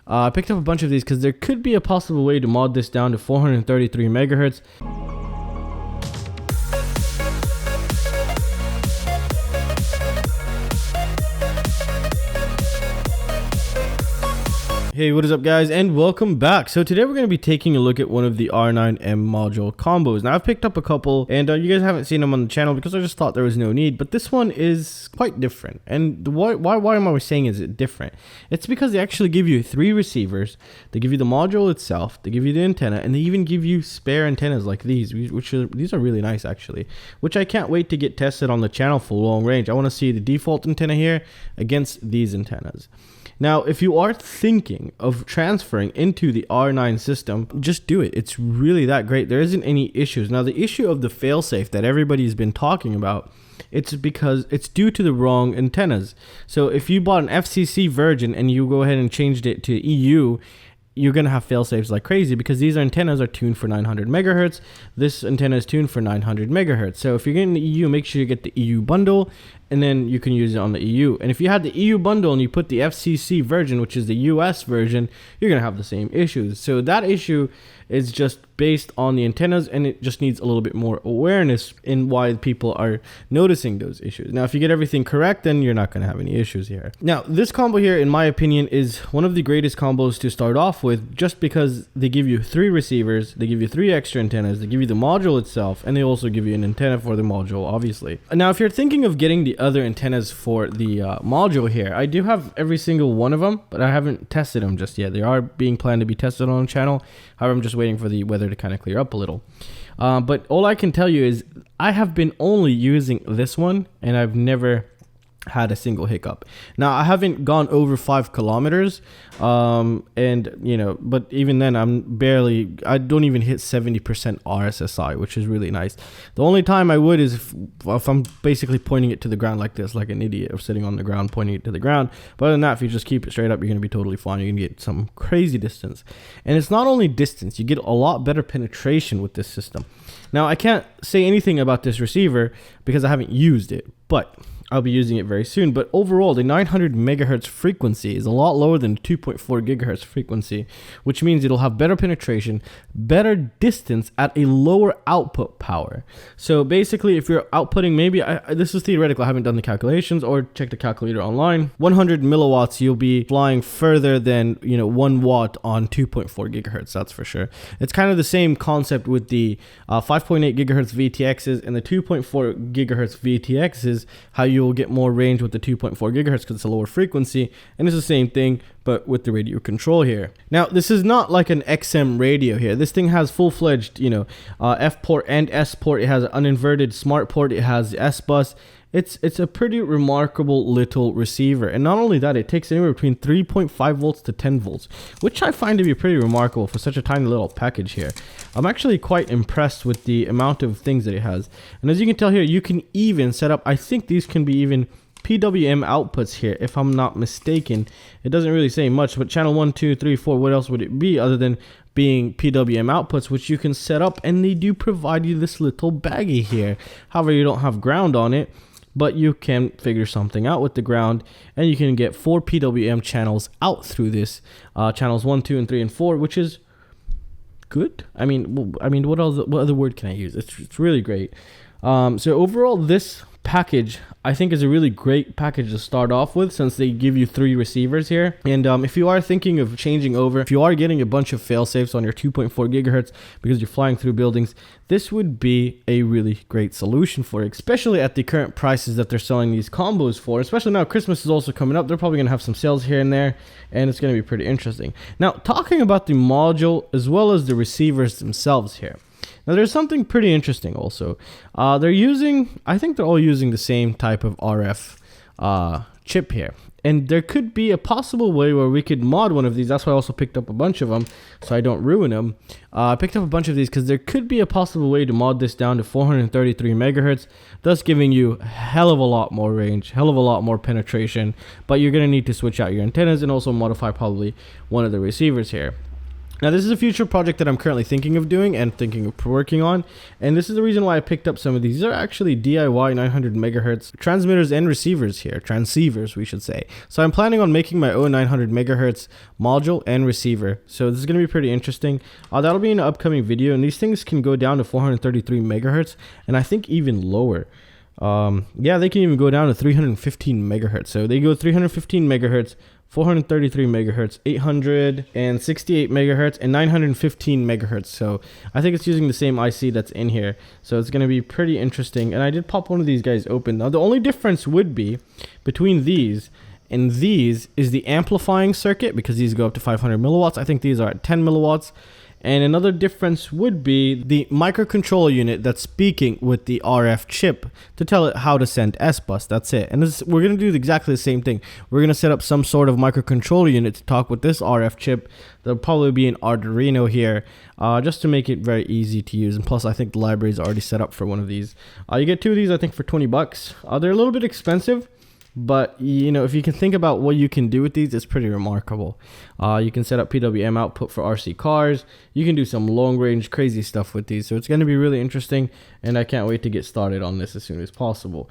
I picked up a bunch of these because there could be a possible way to mod this down to 433 megahertz. Hey, what is up guys, and welcome back. So today we're going to be taking a look at one of the R9M module combos. Now I've picked up a couple and you guys haven't seen them on the channel because I just thought there was no need, but this one is quite different. And why am I saying is it different? It's because they actually give you 3 receivers, they give you the module itself, they give you the antenna, and they even give you spare antennas like these, these are really nice actually, which I can't wait to get tested on the channel for long range. I want to see the default antenna here against these antennas. Now, if you are thinking of transferring into the R9 system, just do it. It's really that great. There isn't any issues. Now, the issue of the failsafe that everybody's been talking about, it's because it's due to the wrong antennas. So if you bought an FCC version and you go ahead and changed it to EU, you're going to have fail-safes like crazy because these antennas are tuned for 900 megahertz. This antenna is tuned for 900 megahertz. So if you're getting the EU, make sure you get the EU bundle, and then you can use it on the EU. And if you had the EU bundle and you put the FCC version, which is the US version, you're going to have the same issues. So that issue is just based on the antennas, and it just needs a little bit more awareness in why people are noticing those issues. Now, if you get everything correct, then you're not going to have any issues here. Now, this combo here, in my opinion, is one of the greatest combos to start off with, just because they give you 3 receivers, they give you 3 extra antennas, they give you the module itself, and they also give you an antenna for the module, obviously. Now, if you're thinking of getting the other antennas for the module here, I do have every single one of them, but I haven't tested them just yet. They are being planned to be tested on the channel. However, I'm just waiting for the weather to kind of clear up a little. But all I can tell you is I have been only using this one, and I've never had a single hiccup. Now, I haven't gone over 5 kilometers, and you know, but even then I don't even hit 70% RSSI, which is really nice. The only time I would is if I'm basically pointing it to the ground like this, like an idiot, or sitting on the ground pointing it to the ground. But other than that, if you just keep it straight up, you're going to be totally fine. You're going to get some crazy distance. And it's not only distance, you get a lot better penetration with this system. Now, I can't say anything about this receiver because I haven't used it, but I'll be using it very soon. But overall, the 900 megahertz frequency is a lot lower than the 2.4 gigahertz frequency, which means it'll have better penetration, better distance at a lower output power. So basically, if you're outputting, maybe this is theoretical, I haven't done the calculations or checked the calculator online, 100 milliwatts, you'll be flying further than 1 watt on 2.4 gigahertz. That's for sure. It's kind of the same concept with the 5.8 gigahertz VTXs and the 2.4 gigahertz VTXs, how you'll get more range with the 2.4 gigahertz because it's a lower frequency, and it's the same thing but with the radio control here. Now, this is not like an XM radio here. This thing has full-fledged F port and S port. It has an uninverted smart port. It has S bus. It's a pretty remarkable little receiver, and not only that, it takes anywhere between 3.5 volts to 10 volts, which I find to be pretty remarkable for such a tiny little package here. I'm actually quite impressed with the amount of things that it has. And as you can tell here, you can even set up, I think these can be even PWM outputs here, if I'm not mistaken. It doesn't really say much, but channel 1, 2, 3, 4, what else would it be other than being PWM outputs, which you can set up, and they do provide you this little baggie here. However, you don't have ground on it, but you can figure something out with the ground, and you can get 4 PWM channels out through this, channels 1, 2, and 3, and 4, which is good. I mean, what other word can I use? It's really great. So overall, this package I think is a really great package to start off with, since they give you 3 receivers here. And if you are thinking of changing over, if you are getting a bunch of fail safes on your 2.4 gigahertz because you're flying through buildings, this would be a really great solution for it, especially at the current prices that they're selling these combos for. Especially now Christmas is also coming up, they're probably gonna have some sales here and there, and it's gonna be pretty interesting. Now, talking about the module as well as the receivers themselves here. Now, there's something pretty interesting also. I think they're all using the same type of RF chip here. And there could be a possible way where we could mod one of these. That's why I also picked up a bunch of them, so I don't ruin them. I picked up a bunch of these because there could be a possible way to mod this down to 433 megahertz, thus giving you a hell of a lot more range, hell of a lot more penetration. But you're going to need to switch out your antennas and also modify probably one of the receivers here. Now, this is a future project that I'm currently thinking of doing and thinking of working on, and this is the reason why I picked up some of these. These are actually DIY 900 megahertz transmitters and receivers here, transceivers we should say. So I'm planning on making my own 900 megahertz module and receiver, so this is going to be pretty interesting. That'll be in an upcoming video, and these things can go down to 433 megahertz, and I think even lower. Yeah, they can even go down to 315 megahertz. So they go 315 megahertz, 433 megahertz, 868 megahertz, and 915 megahertz. So I think it's using the same IC that's in here. So it's going to be pretty interesting. And I did pop one of these guys open. Now the only difference would be between these and these is the amplifying circuit, because these go up to 500 milliwatts. I think these are at 10 milliwatts. And another difference would be the microcontroller unit that's speaking with the RF chip to tell it how to send S-bus. That's it. And this, we're going to do exactly the same thing. We're going to set up some sort of microcontroller unit to talk with this RF chip. There'll probably be an Arduino here, just to make it very easy to use. And plus, I think the library is already set up for one of these. You get two of these, I think, for 20 bucks. They're a little bit expensive, but you know, if you can think about what you can do with these, it's pretty remarkable. You can set up PWM output for RC cars. You can do some long range crazy stuff with these. So it's going to be really interesting, and I can't wait to get started on this as soon as possible.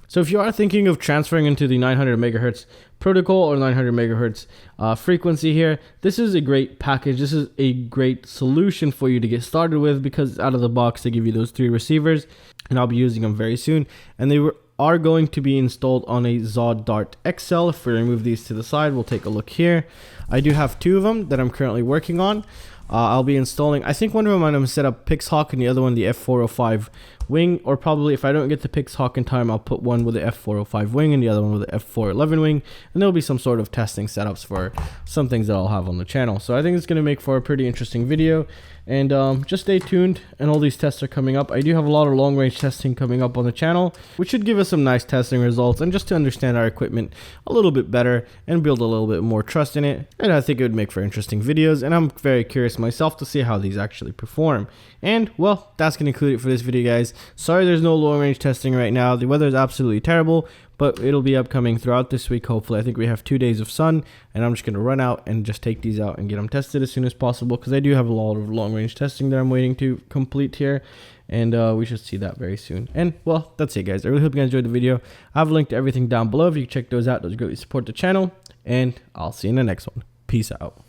So if you are thinking of transferring into the 900 megahertz protocol or 900 megahertz frequency here, this is a great package. This is a great solution for you to get started with, because out of the box they give you those 3 receivers, and I'll be using them very soon. And they are going to be installed on a Zod Dart XL. If we remove these to the side, we'll take a look here. I do have 2 of them that I'm currently working on. I'll be installing, I think one of them I'm going to set up Pixhawk and the other one the F405 wing, or probably if I don't get the Pixhawk in time, I'll put one with the F405 wing and the other one with the F411 wing, and there'll be some sort of testing setups for some things that I'll have on the channel. So I think it's going to make for a pretty interesting video, and just stay tuned, and all these tests are coming up. I do have a lot of long range testing coming up on the channel, which should give us some nice testing results, and just to understand our equipment a little bit better and build a little bit more trust in it. And I think it would make for interesting videos, and I'm very curious myself to see how these actually perform. And well, that's going to conclude it for this video, guys. Sorry there's no long range testing right now. The weather is absolutely terrible, but it'll be upcoming throughout this week. Hopefully, I think we have 2 days of sun, and I'm just going to run out and just take these out and get them tested as soon as possible, because I do have a lot of long range testing that I'm waiting to complete here, and we should see that very soon. And well, that's it, guys. I really hope you guys enjoyed the video. I have a link to everything down below if you can check those out. Those greatly support the channel, and I'll see you in the next one. Peace out.